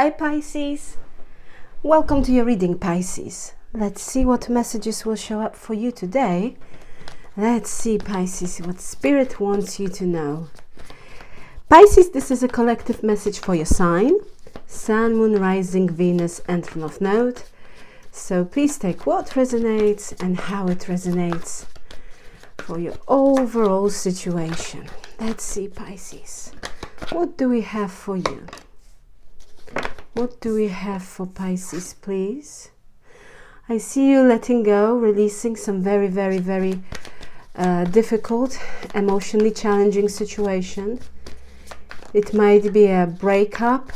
Hi Pisces, welcome to your reading, Pisces. Let's see what messages will show up for you today. Let's see, Pisces, what Spirit wants you to know. Pisces, this is a collective message for your sign, Sun, Moon, Rising, Venus and North Node. So please take what resonates and how it resonates for your overall situation. Let's see, Pisces, what do we have for you? What do we have for Pisces, please? I see you letting go, releasing some very difficult, emotionally challenging situation. It might be a breakup.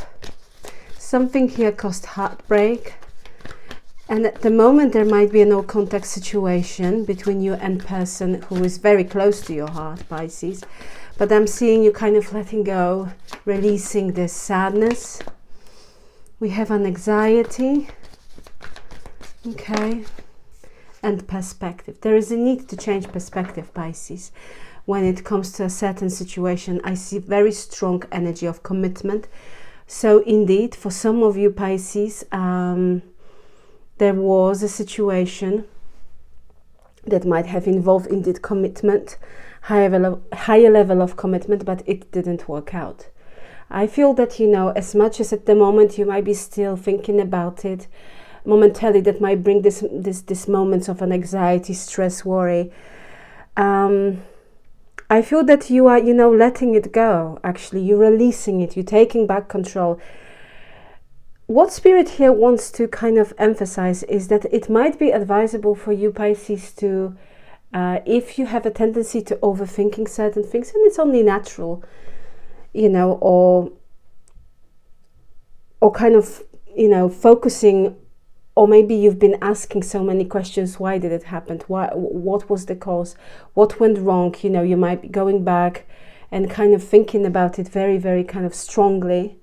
Something here caused heartbreak. And at the moment there might be a no contact situation between you and person who is very close to your heart, Pisces. But I'm seeing you kind of letting go, releasing this sadness. We have an anxiety, okay, and perspective. There is a need to change perspective, Pisces. When it comes to a certain situation, I see very strong energy of commitment. So indeed, for some of you, Pisces, there was a situation that might have involved indeed commitment, higher level of commitment, but it didn't work out. I feel that, you know, as much as at the moment you might be still thinking about it, momentarily that might bring this moments of an anxiety, stress, worry. I feel that you are, you know, letting it go. Actually, you're releasing it. You're taking back control. What Spirit here wants to kind of emphasize is that it might be advisable for you, Pisces, to, if you have a tendency to overthinking certain things, and it's only natural, you know, or kind of, you know, focusing, or maybe you've been asking so many questions. Why did it happen? What was the cause? What went wrong? You know, you might be going back and kind of thinking about it very kind of strongly,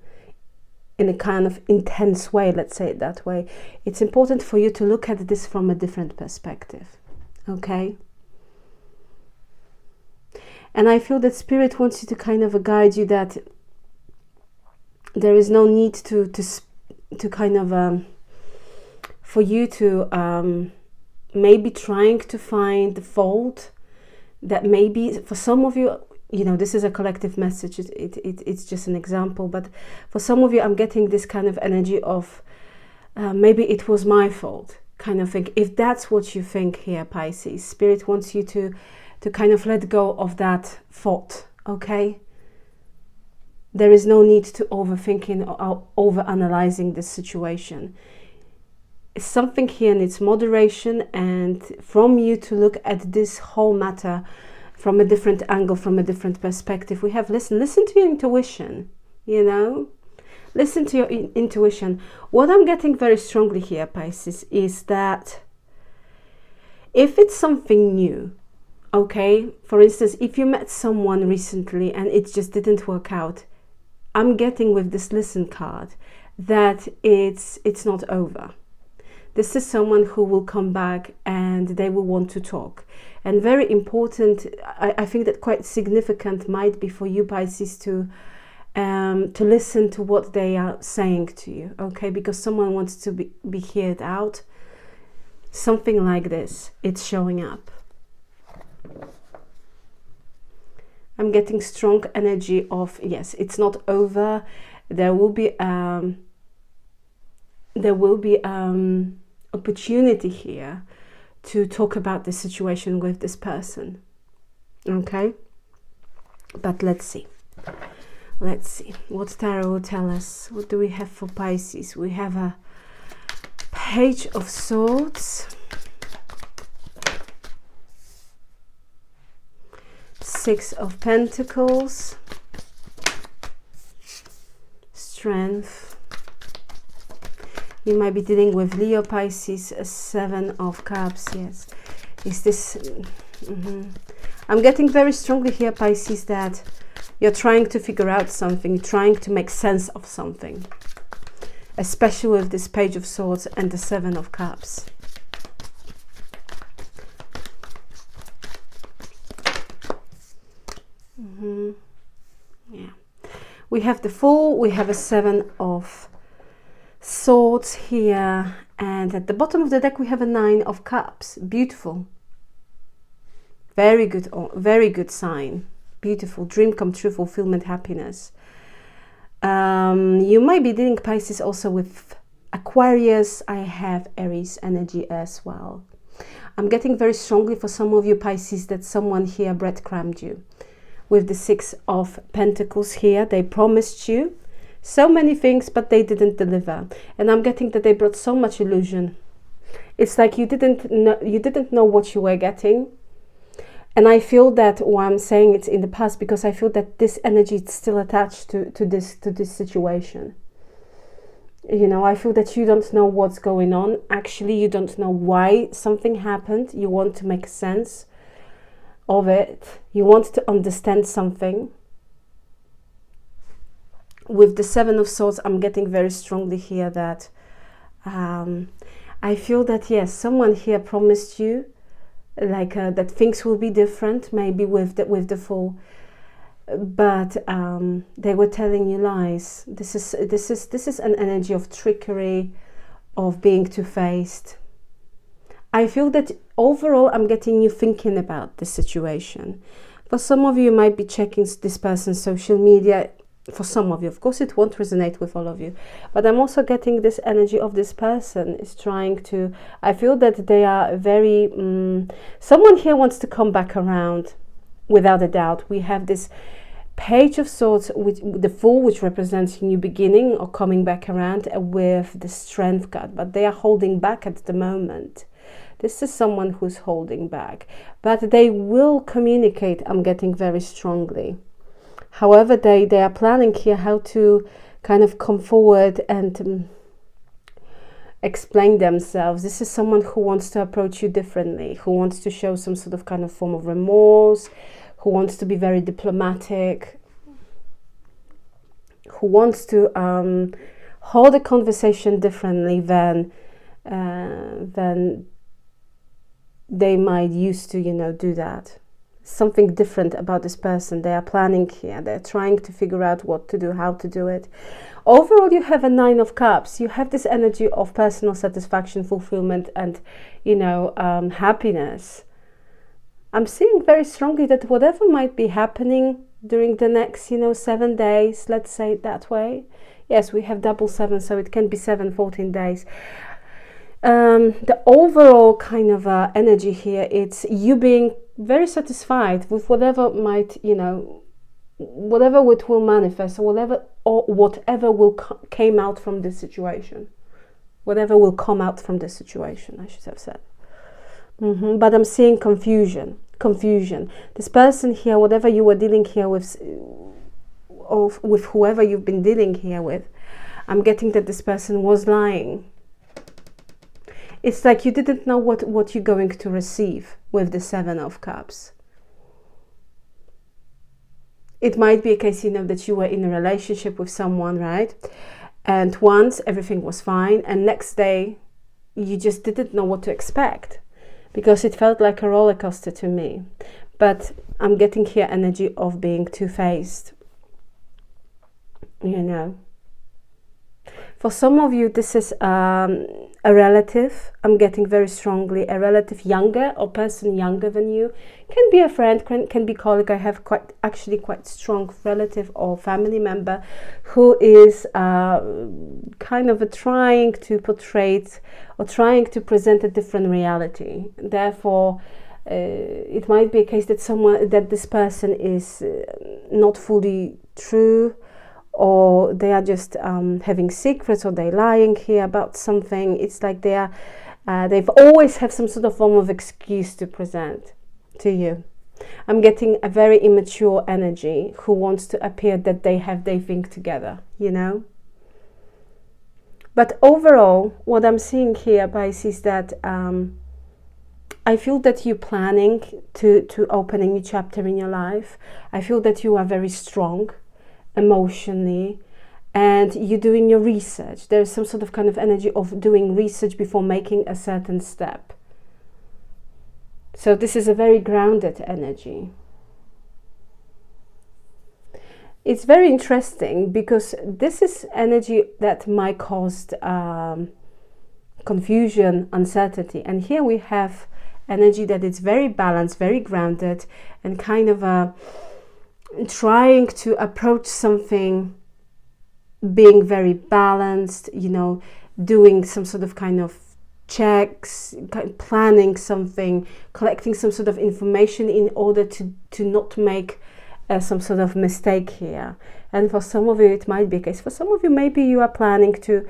in a kind of intense way, let's say it that way. It's important for you to look at this from a different perspective, okay? And I feel that Spirit wants you to kind of guide you that there is no need to kind of for you to maybe trying to find the fault that maybe for some of you, you know, this is a collective message. It's just an example, but for some of you, I'm getting this kind of energy of maybe it was my fault kind of thing. If that's what you think here, Pisces, Spirit wants you to kind of let go of that thought, okay? There is no need to overthinking or over-analyzing this situation. It's something here in its moderation, and from you to look at this whole matter from a different angle, from a different perspective. We have listen to your intuition, you know? Listen to your intuition. What I'm getting very strongly here, Pisces, is that if it's something new, okay, for instance, if you met someone recently and it just didn't work out, I'm getting with this listen card that it's not over. This is someone who will come back and they will want to talk. And very important, I think that quite significant might be for you, Pisces, to listen to what they are saying to you, okay? Because someone wants to be heard out. Something like this, it's showing up. I'm getting strong energy of, yes, it's not over. There will be opportunity here to talk about the situation with this person, okay? But let's see what Tarot will tell us. What do we have for Pisces? We have a Page of Swords, Six of Pentacles, Strength. You might be dealing with Leo, Pisces, a Seven of Cups, yes. Is this... I'm getting very strongly here, Pisces, that you're trying to figure out something, trying to make sense of something. Especially with this Page of Swords and the Seven of Cups. Yeah. We have the Fool, we have a Seven of Swords here, and at the bottom of the deck we have a 9 of Cups. Beautiful. Very good sign. Beautiful. Dream come true, fulfillment, happiness. You might be dealing, Pisces, also with Aquarius. I have Aries energy as well. I'm getting very strongly for some of you, Pisces, that someone here breadcrumbed you. With the 6 of Pentacles here, they promised you so many things, but they didn't deliver. And I'm getting that they brought so much illusion. It's like you didn't know what you were getting. And I feel that why I'm saying it's in the past, because I feel that this energy is still attached to this situation. You know, I feel that you don't know what's going on. Actually, you don't know why something happened. You want to make sense of it. You want to understand something. With the 7 of Swords, I'm getting very strongly here that I feel that, yes, someone here promised you like that things will be different, maybe with the Fool, but they were telling you lies. This is an energy of trickery, of being two-faced. I feel that overall I'm getting you thinking about the situation. For some of you, you might be checking this person's social media. For some of you, of course, it won't resonate with all of you, but I'm also getting this energy of this person is trying to, I feel that they are very, someone here wants to come back around, without a doubt. We have this Page of Swords with the Fool, which represents new beginning or coming back around, with the Strength card, but they are holding back at the moment. This is someone who's holding back, but they will communicate, I'm getting very strongly. However, they are planning here how to kind of come forward and explain themselves. This is someone who wants to approach you differently, who wants to show some sort of kind of form of remorse, who wants to be very diplomatic, who wants to hold a conversation differently than they might used to, you know, do that. Something different about this person. They are planning here. They're trying to figure out what to do, how to do it. Overall, you have a 9 of Cups. You have this energy of personal satisfaction, fulfillment, and, you know, happiness. I'm seeing very strongly that whatever might be happening during the next, you know, 7 days, let's say it that way. Yes, we have double 7, so it can be 14 days. The overall kind of energy here, it's you being very satisfied with whatever might, you know, whatever it will manifest, or whatever will came out from this situation, whatever will come out from this situation, I should have said. But I'm seeing confusion. This person here, whatever you were dealing here with, or with whoever you've been dealing here with, I'm getting that this person was lying. It's like you didn't know what you're going to receive with the 7 of Cups. It might be a case, you know, that you were in a relationship with someone, right? And once everything was fine, and next day you just didn't know what to expect, because it felt like a roller coaster to me. But I'm getting here energy of being two-faced, you know. For some of you, this is a relative. I'm getting very strongly a relative younger, or person younger than you. Can be a friend, can be colleague. I have actually quite strong relative or family member who is kind of trying to portray or trying to present a different reality. Therefore, it might be a case that this person is not fully true, or they are just having secrets, or they're lying here about something. It's like they've always have some sort of form of excuse to present to you. I'm getting a very immature energy who wants to appear that they have their thing together, you know. But overall, what I'm seeing here, Pisces, that I feel that you're planning to open a new chapter in your life. I feel that you are very strong emotionally, and you're doing your research. There's some sort of kind of energy of doing research before making a certain step. So this is a very grounded energy. it's very interesting because this is energy that might cause confusion, uncertainty. And here we have energy that is very balanced, very grounded, and kind of trying to approach something, being very balanced, you know, doing some sort of kind of checks, planning something, collecting some sort of information in order to not make some sort of mistake here. And for some of you it might be a case. For some of you, maybe you are planning to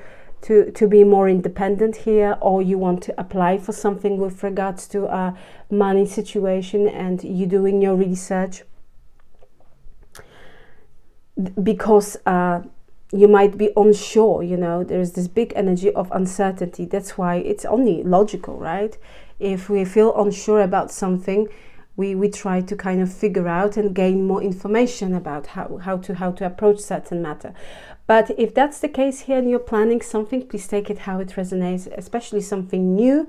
be more independent here, or you want to apply for something with regards to a money situation and you doing your research because you might be unsure, you know, there's this big energy of uncertainty. That's why it's only logical, right? If we feel unsure about something, we try to kind of figure out and gain more information about how to approach certain matter. But if that's the case here and you're planning something, please take it how it resonates, especially something new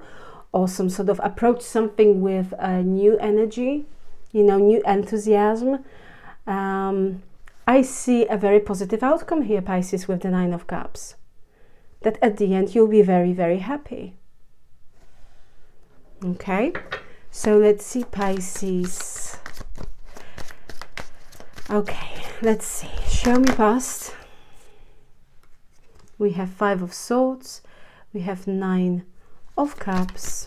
or some sort of approach something with a new energy, you know, new enthusiasm. I see a very positive outcome here, Pisces, with the Nine of Cups. That at the end you'll be very, very happy. Okay, so let's see, Pisces. Okay, let's see. Show me past. We have Five of Swords. We have Nine of Cups.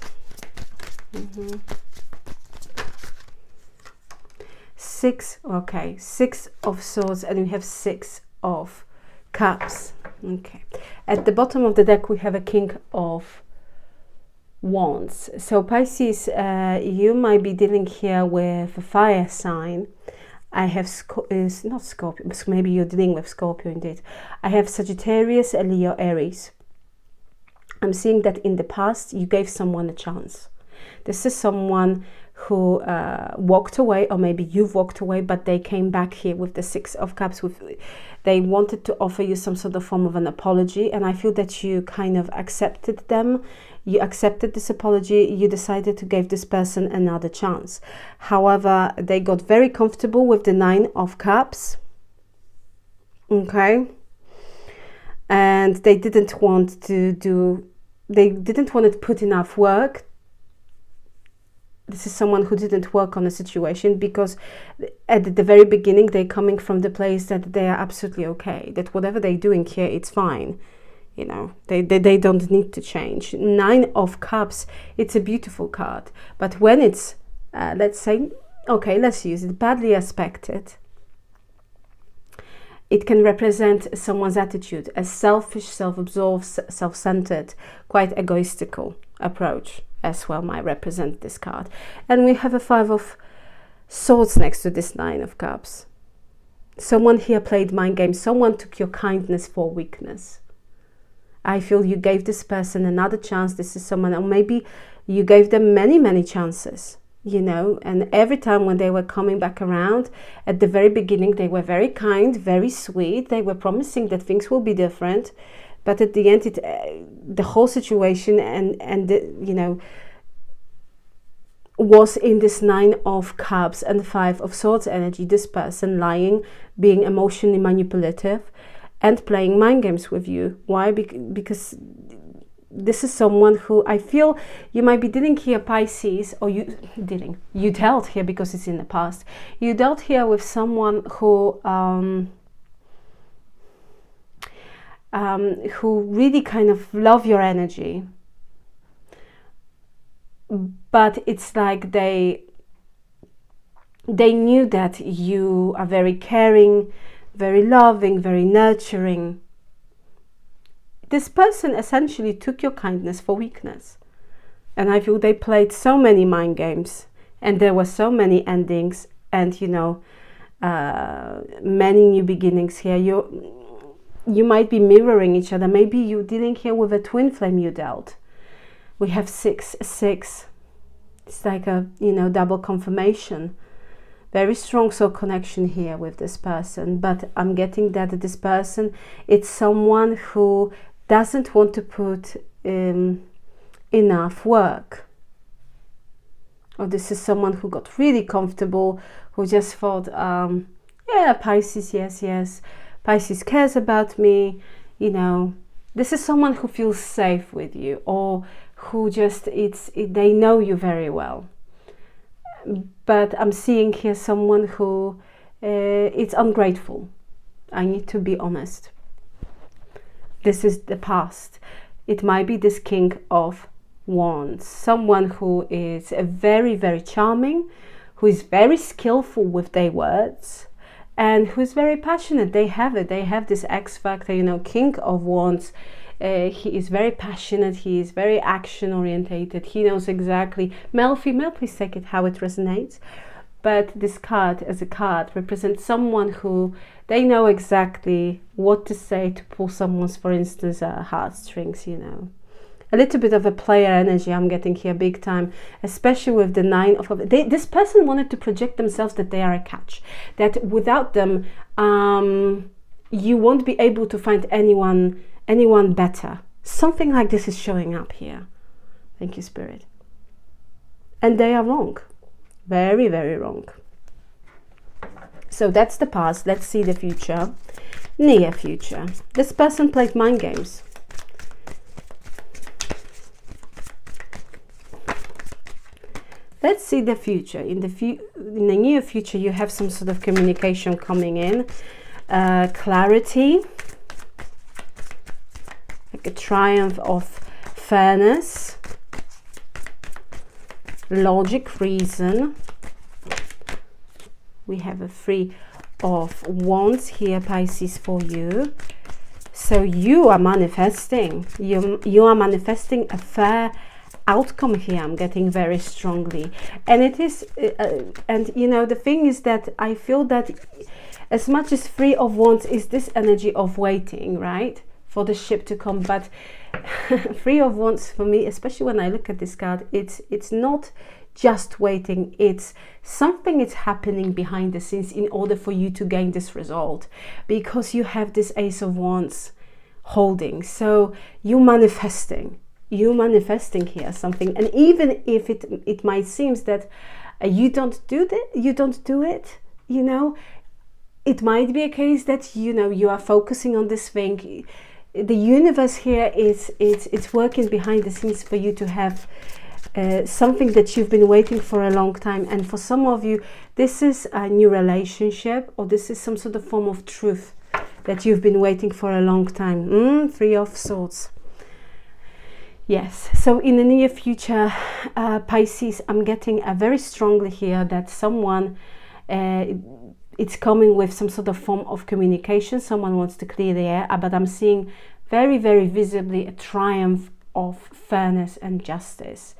Six of Swords, and we have Six of Cups. Okay, at the bottom of the deck we have a King of Wands. So Pisces, you might be dealing here with a fire sign. I have not Scorpio, but maybe you're dealing with Scorpio indeed. I have Sagittarius, Leo, Aries. I'm seeing that in the past you gave someone a chance. This is someone who walked away, or maybe you've walked away, but they came back here with the Six of Cups. They wanted to offer you some sort of form of an apology, and I feel that you kind of accepted them. You accepted this apology. You decided to give this person another chance. However, they got very comfortable with the Nine of Cups. Okay, and they didn't want to put enough work. This is someone who didn't work on a situation because at the very beginning they're coming from the place that they are absolutely okay, that whatever they're doing here, it's fine. You know, they don't need to change. Nine of Cups, it's a beautiful card. But when it's, let's say, okay, let's use it, badly aspected, it can represent someone's attitude, a selfish, self-absorbed, self-centered, quite egoistical approach as well might represent this card. And we have a Five of Swords next to this Nine of Cups. Someone here played mind games. Someone took your kindness for weakness. I feel you gave this person another chance. This is someone, or maybe you gave them many, many chances, you know, and every time when they were coming back around, at the very beginning, they were very kind, very sweet. They were promising that things will be different. But at the end, the whole situation and you know, was in this Nine of Cups and Five of Swords energy. This person lying, being emotionally manipulative, and playing mind games with you. Why? Because this is someone who I feel you might be dealing here, Pisces, or you dealt here because it's in the past. You dealt here with someone who really kind of love your energy, but it's like they knew that you are very caring, very loving, very nurturing. This person essentially took your kindness for weakness, and I feel they played so many mind games, and there were so many endings, and you know, many new beginnings here. You might be mirroring each other. Maybe you're dealing here with a twin flame you dealt. We have 6, 6. It's like a, you know, double confirmation. Very strong soul connection here with this person. But I'm getting that this person, it's someone who doesn't want to put enough work. Or this is someone who got really comfortable, who just thought, Yeah, Pisces, yes. Pisces cares about me. You know, this is someone who feels safe with you, or who just, they know you very well. But I'm seeing here someone who it's ungrateful. I need to be honest. This is the past. It might be this King of Wands, someone who is very, very charming, who is very skillful with their words, and who's very passionate. They have it. They have this X factor, you know, King of Wands. He is very passionate. He is very action orientated. He knows exactly, male, female, please take it how it resonates. But this card, as a card, represents someone who they know exactly what to say to pull someone's, for instance, heartstrings, you know. A little bit of a player energy I'm getting here big time, especially with the 9 of Cups. This person wanted to project themselves that they are a catch, that without them you won't be able to find anyone better. Something like this is showing up here. Thank you, Spirit. And they are wrong. Very, very wrong. So that's the past. Let's see the future. Near future. This person played mind games. Let's see the future. In the near future, you have some sort of communication coming in. Clarity. Like a triumph of fairness. Logic, reason. We have a 3 of Wands here, Pisces, for you. So you are manifesting. You are manifesting a fair outcome here. I'm getting very strongly, and it is and you know, the thing is that I feel that as much as 3 of Wands is this energy of waiting, right, for the ship to come, but 3 of Wands for me, especially when I look at this card, it's not just waiting, it's something is happening behind the scenes in order for you to gain this result, because you have this Ace of Wands holding. So you're manifesting here something, and even if it might seem that you don't do it, you know, it might be a case that, you know, you are focusing on this thing. The universe here it's working behind the scenes for you to have something that you've been waiting for a long time. And for some of you, this is a new relationship, or this is some sort of form of truth that you've been waiting for a long time. 3 of Swords. Yes, so in the near future, Pisces, I'm getting very strongly here that someone, it's coming with some sort of form of communication. Someone wants to clear the air, but I'm seeing very, very visibly a triumph of fairness and justice.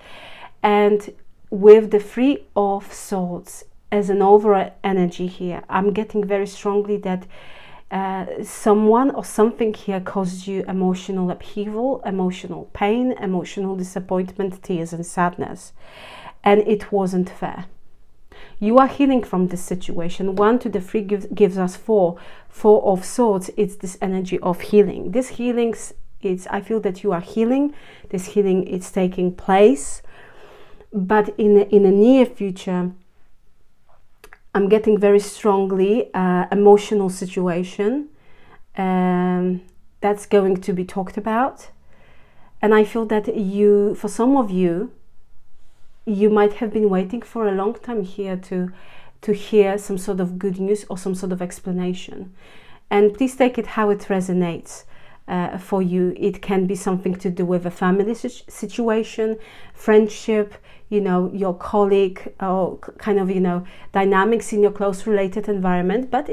And with the 3 of Swords as an overall energy here, I'm getting very strongly that someone or something here caused you emotional upheaval, emotional pain, emotional disappointment, tears and sadness, and it wasn't fair. You are healing from this situation. 1 to the 3 gives us 4 of Swords. It's this energy of healing. This healings, I feel that you are healing. This healing is taking place, but in the near future, I'm getting very strongly emotional situation that's going to be talked about. And I feel that for some of you, you might have been waiting for a long time here to hear some sort of good news or some sort of explanation. And please take it how it resonates for you. It can be something to do with a family situation, friendship, you know, your colleague, or kind of, you know, dynamics in your close related environment, but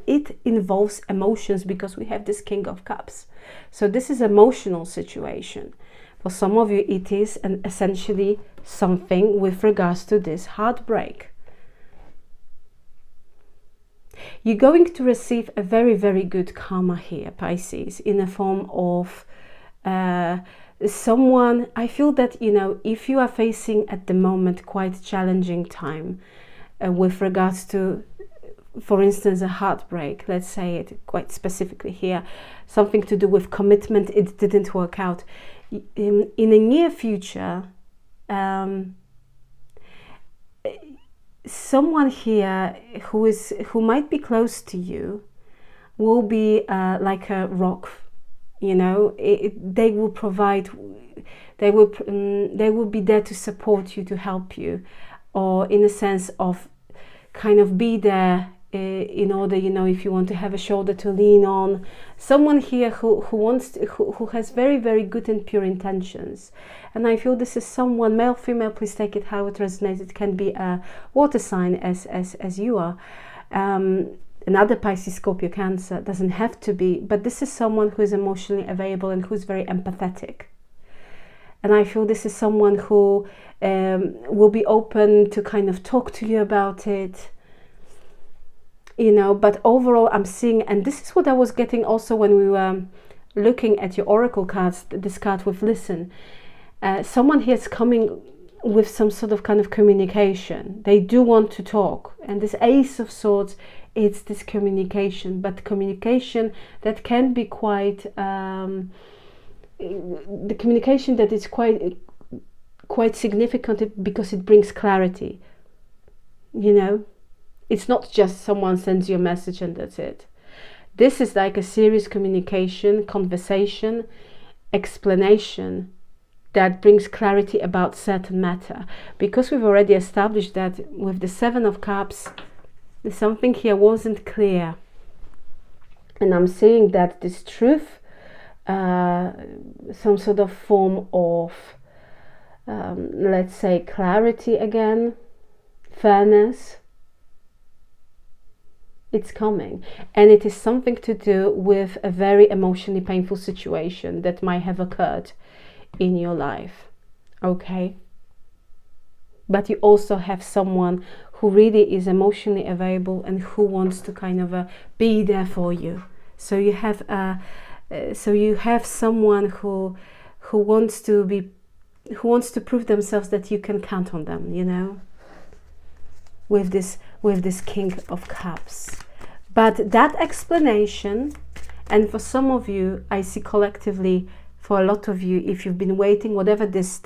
it involves emotions, because we have this King of Cups. So this is emotional situation. For some of you, it is essentially something with regards to this heartbreak. You're going to receive a very, very good karma here, Pisces, in the form of someone. I feel that, you know, if you are facing at the moment quite challenging time with regards to, for instance, a heartbreak, let's say it quite specifically here, something to do with commitment, it didn't work out. In the near future, someone here who might be close to you will be like a rock, you know. They will provide, they will be there to support you, to help you, or in a sense of kind of be there in order, you know, if you want to have a shoulder to lean on. Someone here who wants to, who has very, very good and pure intentions. And I feel this is someone, male, female, please take it how it resonates. It can be a water sign as you are. Another Pisces, Scorpio, Cancer, doesn't have to be, but this is someone who is emotionally available and who's very empathetic. And I feel this is someone who will be open to kind of talk to you about it, you know. But overall I'm seeing, and this is what I was getting also when we were looking at your oracle cards, this card with listen. Someone here is coming with some sort of kind of communication. They do want to talk, and this Ace of Swords, it's this communication, but communication that can be quite the communication that is quite significant because it brings clarity, you know. It's not just someone sends you a message and that's it. This is like a serious communication, conversation, explanation that brings clarity about certain matter, because we've already established that with the Seven of Cups something here wasn't clear, and I'm seeing that this truth, some sort of form of let's say clarity again, fairness, it's coming, and it is something to do with a very emotionally painful situation that might have occurred in your life, okay? But you also have someone who really is emotionally available and who wants to kind of be there for you. So you have someone who wants to prove themselves that you can count on them, you know, with this King of Cups. But that explanation, and for some of you, I see collectively, for a lot of you, if you've been waiting, whatever this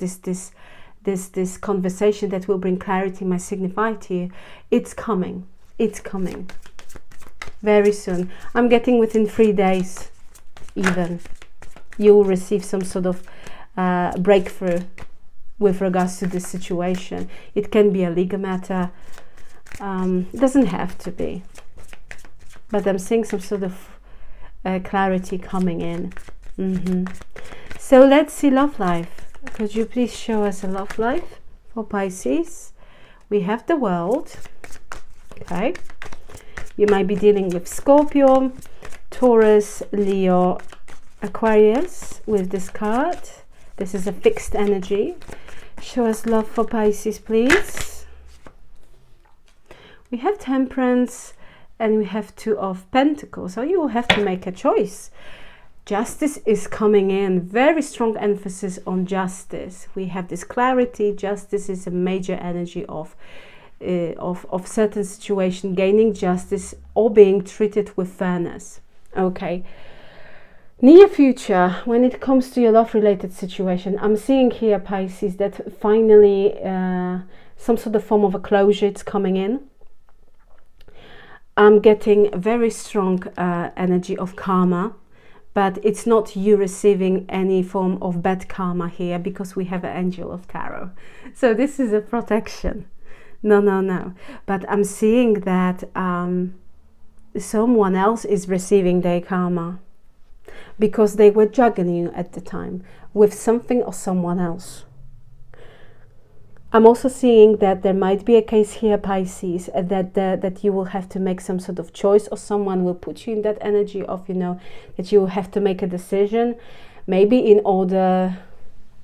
conversation that will bring clarity might signify to you, it's coming very soon. I'm getting within 3 days even, you will receive some sort of breakthrough with regards to this situation. It can be a legal matter, it doesn't have to be, but I'm seeing some sort of clarity coming in. So let's see love life. Could you please show us a love life for Pisces? We have the World. Okay, you might be dealing with Scorpio, Taurus, Leo, Aquarius with this card. This is a fixed energy. Show us love for Pisces, please. We have Temperance and we have Two of Pentacles. So you will have to make a choice. Justice is coming in, very strong emphasis on justice. We have this clarity. Justice is a major energy of certain situation, gaining justice or being treated with fairness. Okay, near future, when it comes to your love related situation, I'm seeing here, Pisces, that finally some sort of form of a closure is coming in. I'm getting a very strong energy of karma, but it's not you receiving any form of bad karma here, because we have an Angel of Tarot. So this is a protection. No. But I'm seeing that someone else is receiving their karma because they were juggling you at the time with something or someone else. I'm also seeing that there might be a case here, Pisces, that you will have to make some sort of choice, or someone will put you in that energy of, you know, that you will have to make a decision, maybe in order,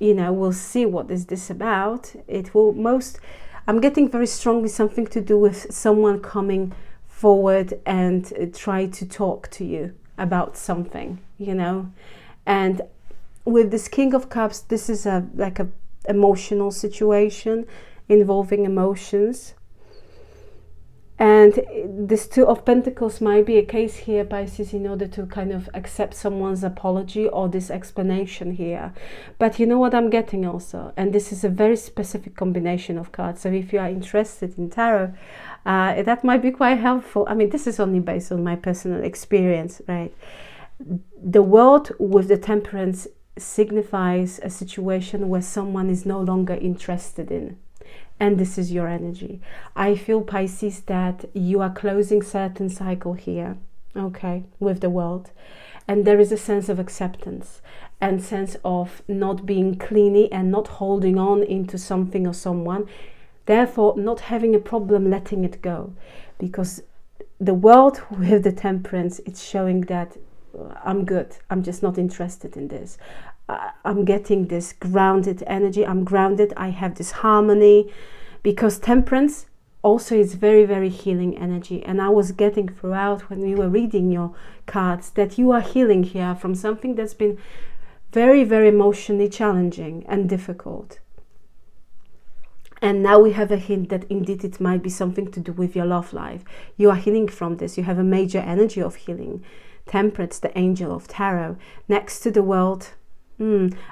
you know, we'll see what is this about. It will I'm getting very strongly something to do with someone coming forward and try to talk to you about something, you know. And with this King of Cups, this is like a emotional situation involving emotions, And this Two of Pentacles might be a case here, Pisces, in order to kind of accept someone's apology or this explanation here. But you know what I'm getting also? And this is a very specific combination of cards. So if you are interested in tarot, that might be quite helpful. I mean, this is only based on my personal experience, right? The World with the Temperance signifies a situation where someone is no longer interested in. And this is your energy. I feel, Pisces, that you are closing certain cycle here, okay, with the World. And there is a sense of acceptance and sense of not being clingy and not holding on into something or someone. Therefore, not having a problem letting it go. Because the World with the Temperance, it's showing that I'm good. I'm just not interested in this. I'm getting this grounded energy. I'm grounded. I have this harmony, because Temperance also is very, very healing energy. And I was getting throughout when we were reading your cards that you are healing here from something that's been very, very emotionally challenging and difficult. And now we have a hint that indeed it might be something to do with your love life. You are healing from this. You have a major energy of healing. Temperance, the angel of tarot, next to the World.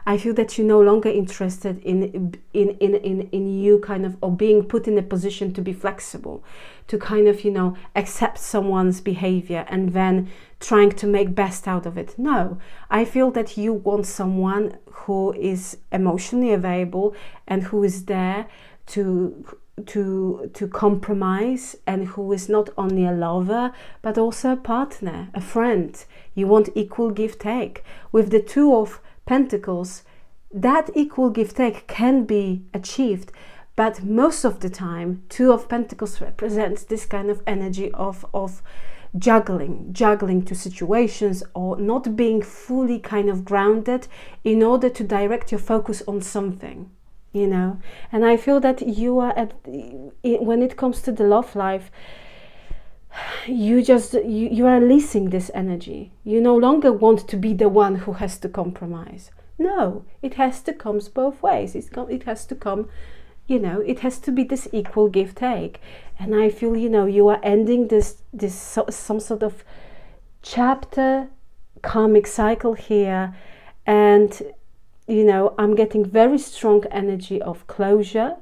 I feel that you're no longer interested in you kind of, or being put in a position to be flexible, to kind of, you know, accept someone's behavior and then trying to make best out of it. No, I feel that you want someone who is emotionally available and who is there to compromise, and who is not only a lover but also a partner, a friend. You want equal give take. With the Two of Pentacles, that equal give take can be achieved, but most of the time Two of Pentacles represents this kind of energy of juggling to situations, or not being fully kind of grounded in order to direct your focus on something, you know. And I feel that you are when it comes to the love life, you are releasing this energy. You no longer want to be the one who has to compromise. No, it has to come both ways. It has to come, you know, it has to be this equal give take. And I feel, you know, you are ending some sort of chapter, karmic cycle here. And, you know, I'm getting very strong energy of closure.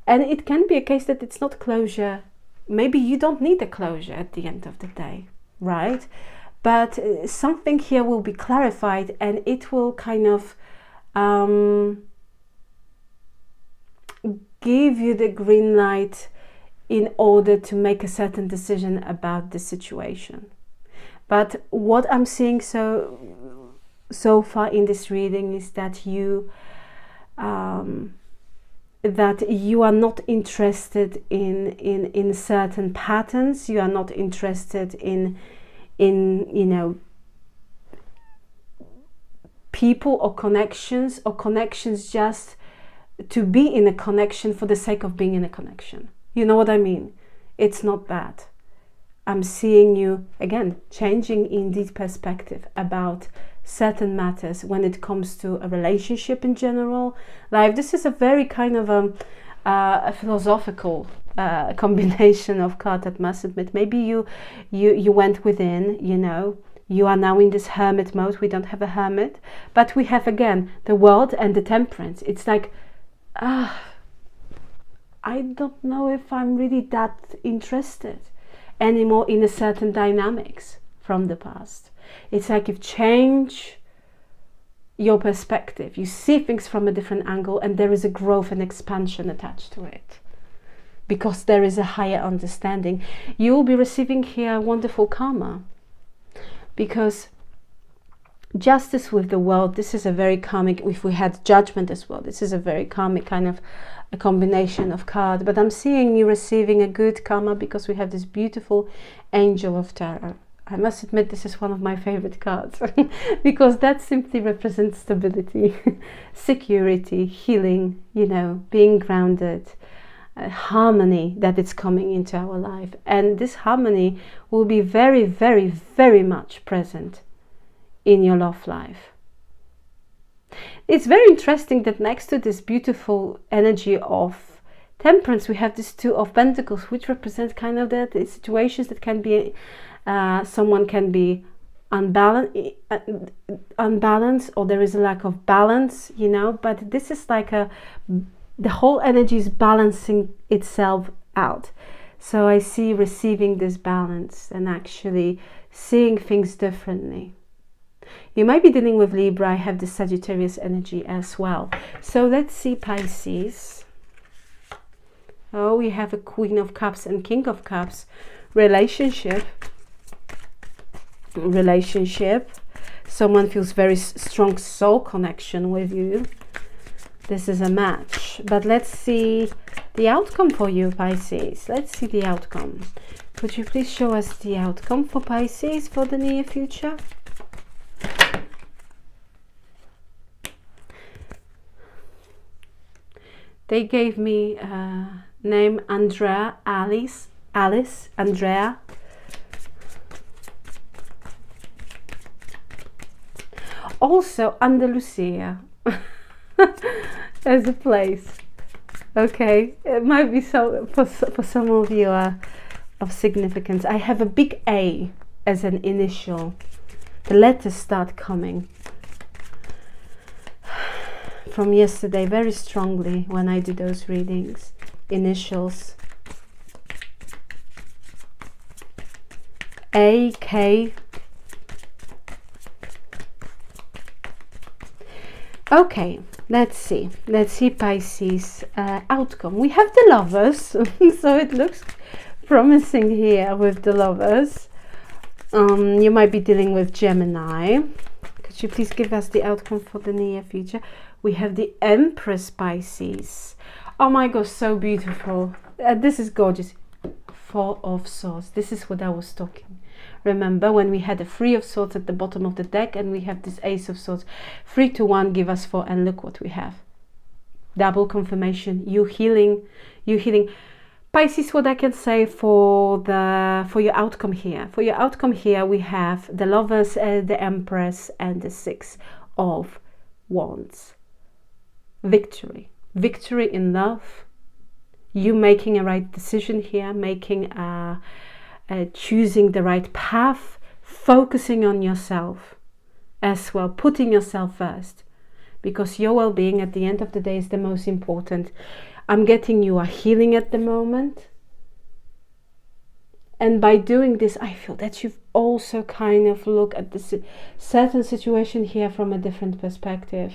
And it can be a case that it's not closure. Maybe you don't need a closure at the end of the day, right? But something here will be clarified, and it will kind of give you the green light in order to make a certain decision about the situation. But what I'm seeing so far in this reading is that you are not interested in certain patterns. You are not interested in you know, people or connections just to be in a connection for the sake of being in a connection. You know what I mean? It's not that. I'm seeing you again changing indeed perspective about certain matters when it comes to a relationship in general. Like, this is a very kind of a philosophical combination of cards, I must admit. Maybe you went within, you know, you are now in this hermit mode. We don't have a hermit, but we have again the World and the Temperance. It's like, I don't know if I'm really that interested anymore in a certain dynamics from the past. It's like you've changed your perspective. You see things from a different angle, and there is a growth and expansion attached to it, because there is a higher understanding. You will be receiving here wonderful karma, because Justice with the World, this is a very karmic. If we had Judgment as well, this is a very karmic kind of a combination of cards. But I'm seeing you receiving a good karma because we have this beautiful Angel of Tarot. I must admit, this is one of my favorite cards because that simply represents stability, security, healing, you know, being grounded, harmony that is coming into our life. And this harmony will be very, very, very much present in your love life. It's very interesting that next to this beautiful energy of Temperance, we have this Two of Pentacles, which represents kind of that situations that can be, someone can be unbalanced, or there is a lack of balance, you know, but this is like the whole energy is balancing itself out. So I see receiving this balance and actually seeing things differently. You might be dealing with Libra. I have the Sagittarius energy as well. So let's see, Pisces. Oh, we have a Queen of Cups and King of Cups. Relationship. Someone feels very strong soul connection with you. This is a match. But let's see the outcome for you, Pisces. Let's see the outcome. Could you please show us the outcome for Pisces for the near future? They gave me name Andrea, Alice, Andrea. Also Andalusia as a place. Okay, it might be so for some of you of significance. I have a big A as an initial. The letters start coming from yesterday very strongly when I do those readings. Initials. A, K. Okay, let's see Pisces outcome. We have the Lovers, so it looks promising here with the Lovers. You might be dealing with Gemini. Could you please give us the outcome for the near future? We have the Empress, Pisces. Oh my gosh, so beautiful. This is gorgeous. Four of Swords. This is what I was talking. Remember when we had a Three of Swords at the bottom of the deck, and we have this Ace of Swords. 3 to 1 give us 4, and look what we have. Double confirmation. You healing. Pisces, what I can say for your outcome here. For your outcome here, we have the Lovers, the Empress, and the 6 of Wands. Victory. Victory in love. You making a right decision here, choosing the right path, focusing on yourself as well, putting yourself first, because your well-being at the end of the day is the most important. I'm getting you are healing at the moment, and by doing this I feel that you've also kind of look at the certain situation here from a different perspective.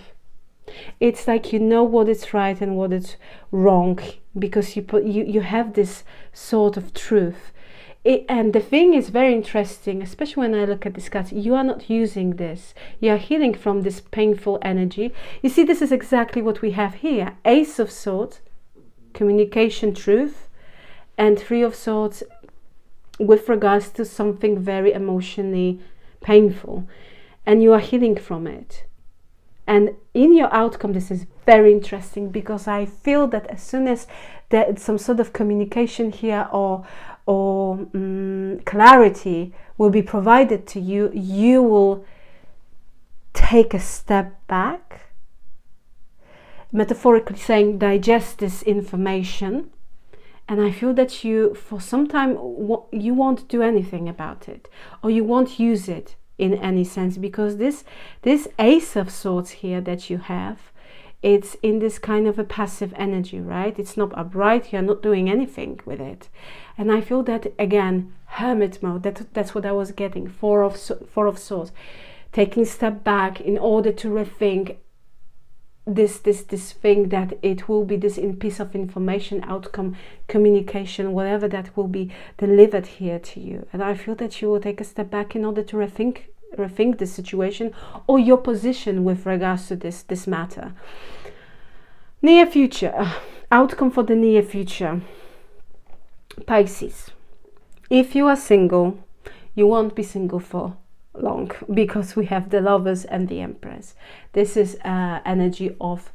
It's like you know what is right and what is wrong, because you have this sort of truth. And the thing is very interesting, especially when I look at this card, you are not using this. You are healing from this painful energy. You see, this is exactly what we have here. Ace of Swords, communication, truth, and 3 of Swords with regards to something very emotionally painful. And you are healing from it. And in your outcome, this is very interesting, because I feel that as soon as there's some sort of communication here or clarity will be provided to you, you will take a step back, metaphorically saying, digest this information, and I feel that you, for some time, you won't do anything about it, or you won't use it in any sense, because this Ace of Swords here that you have, it's in this kind of a passive energy, right? It's not upright, you're not doing anything with it. And I feel that, again, hermit mode, that's what I was getting. 4 of Swords, taking a step back in order to rethink this thing, that it will be this piece of information, outcome, communication, whatever that will be delivered here to you. And I feel that you will take a step back in order to rethink the situation or your position with regards to this matter. Near future, outcome for the near future. Pisces, if you are single, you won't be single for long, because we have the Lovers and the Empress. This is energy of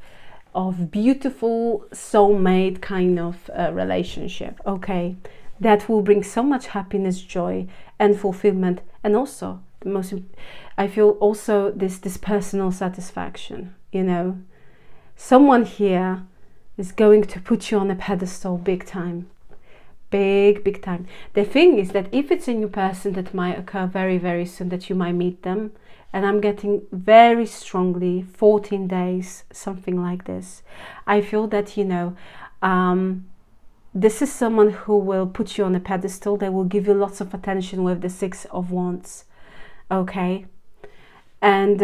beautiful soulmate kind of relationship. Okay, that will bring so much happiness, joy, and fulfillment, and also the most, I feel also this personal satisfaction. You know, someone here is going to put you on a pedestal big time. Big time. The thing is that if it's a new person, that might occur very, very soon, that you might meet them. And I'm getting very strongly 14 days, something like this. I feel that, you know, this is someone who will put you on a pedestal. They will give you lots of attention with the Six of Wands. Okay. And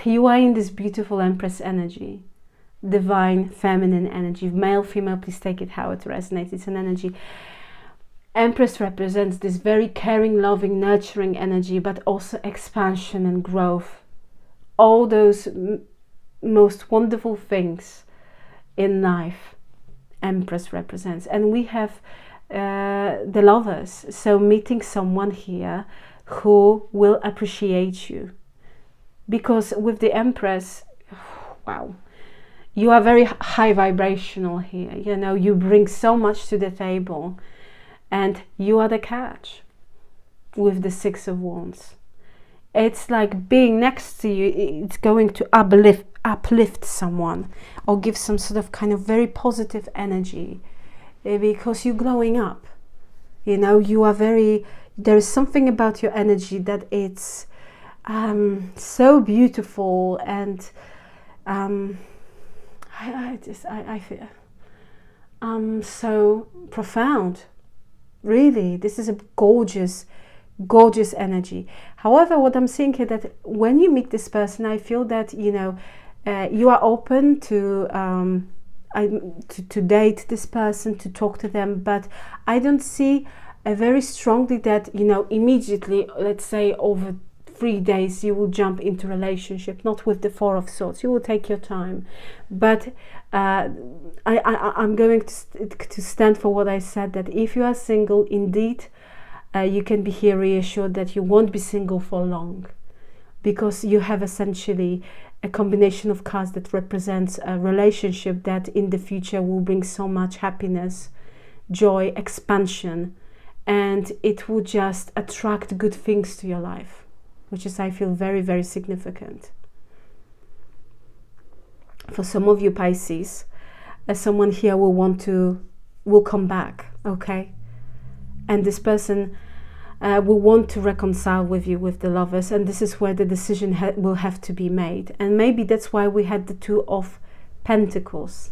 you are in this beautiful Empress energy. Divine feminine energy, male, female, please take it how it resonates. It's an energy. Empress represents this very caring, loving, nurturing energy, but also expansion and growth. All those most wonderful things in life, Empress represents. And we have the Lovers, so meeting someone here who will appreciate you, because with the Empress, wow, you are very high vibrational here. You know, you bring so much to the table, and you are the catch with the Six of Wands. It's like being next to you, it's going to uplift someone or give some sort of kind of very positive energy, because you're glowing up. You know, you are very, there is something about your energy that it's so beautiful, and I feel so profound. Really, this is a gorgeous energy. However, what I'm seeing here, that when you meet this person, I feel that, you know, you are open to date this person, to talk to them, but I don't see very strongly that, you know, immediately, let's say over 3 days, you will jump into relationship. Not with the Four of Swords. You will take your time, but I'm going to stand for what I said, that if you are single, indeed, you can be here reassured that you won't be single for long, because you have essentially a combination of cards that represents a relationship that in the future will bring so much happiness, joy, expansion, and it will just attract good things to your life, which is, I feel, very, very significant. For some of you Pisces, someone here will come back, okay? And this person will want to reconcile with you, with the Lovers, and this is where the decision will have to be made. And maybe that's why we had the Two of Pentacles,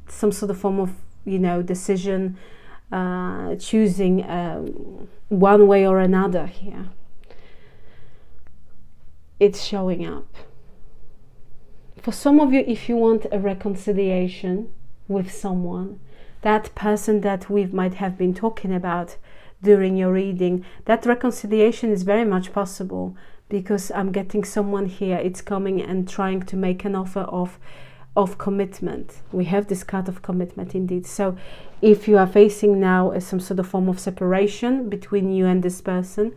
some sort of form of, you know, decision, choosing one way or another here. It's showing up. For some of you, if you want a reconciliation with someone, that person that we might have been talking about during your reading, that reconciliation is very much possible, because I'm getting someone here, it's coming and trying to make an offer of commitment. We have this card of commitment indeed. So if you are facing now some sort of form of separation between you and this person,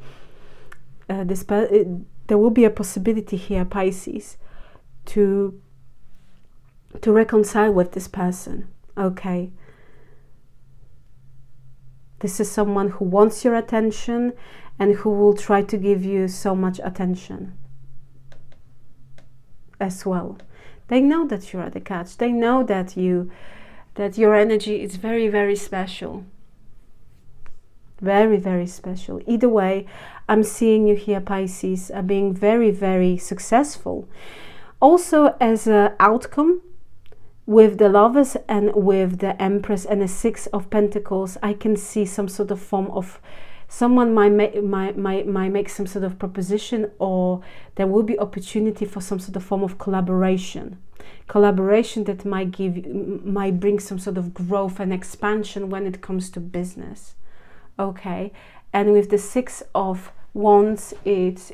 there will be a possibility here, Pisces, to reconcile with this person, okay? This is someone who wants your attention and who will try to give you so much attention as well. They know that you are the catch. They know that your energy is very, very special. Very, very special. Either way, I'm seeing you here, Pisces, being very, very successful. Also, as an outcome, with the Lovers and with the Empress and the Six of Pentacles, I can see some sort of form of, someone might make some sort of proposition, or there will be opportunity for some sort of form of collaboration that might bring some sort of growth and expansion when it comes to business. Okay, and with the Six of Wands, it's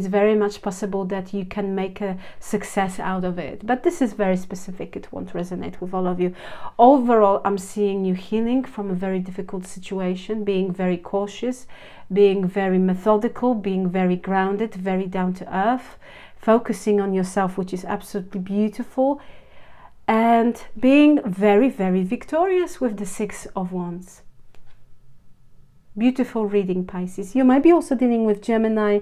very much possible that you can make a success out of it, but this is very specific. It won't resonate with all of you. Overall, I'm seeing you healing from a very difficult situation, being very cautious, being very methodical, being very grounded, very down to earth, focusing on yourself, which is absolutely beautiful, and being very, very victorious with the Six of Wands. Beautiful reading, Pisces. You might be also dealing with Gemini.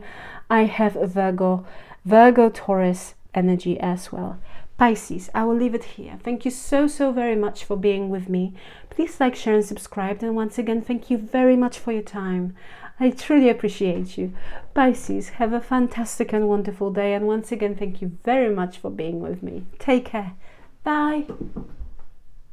I have a Virgo, Taurus energy as well. Pisces, I will leave it here. Thank you so very much for being with me. Please like, share and subscribe. And once again, thank you very much for your time. I truly appreciate you. Pisces, have a fantastic and wonderful day. And once again, thank you very much for being with me. Take care. Bye.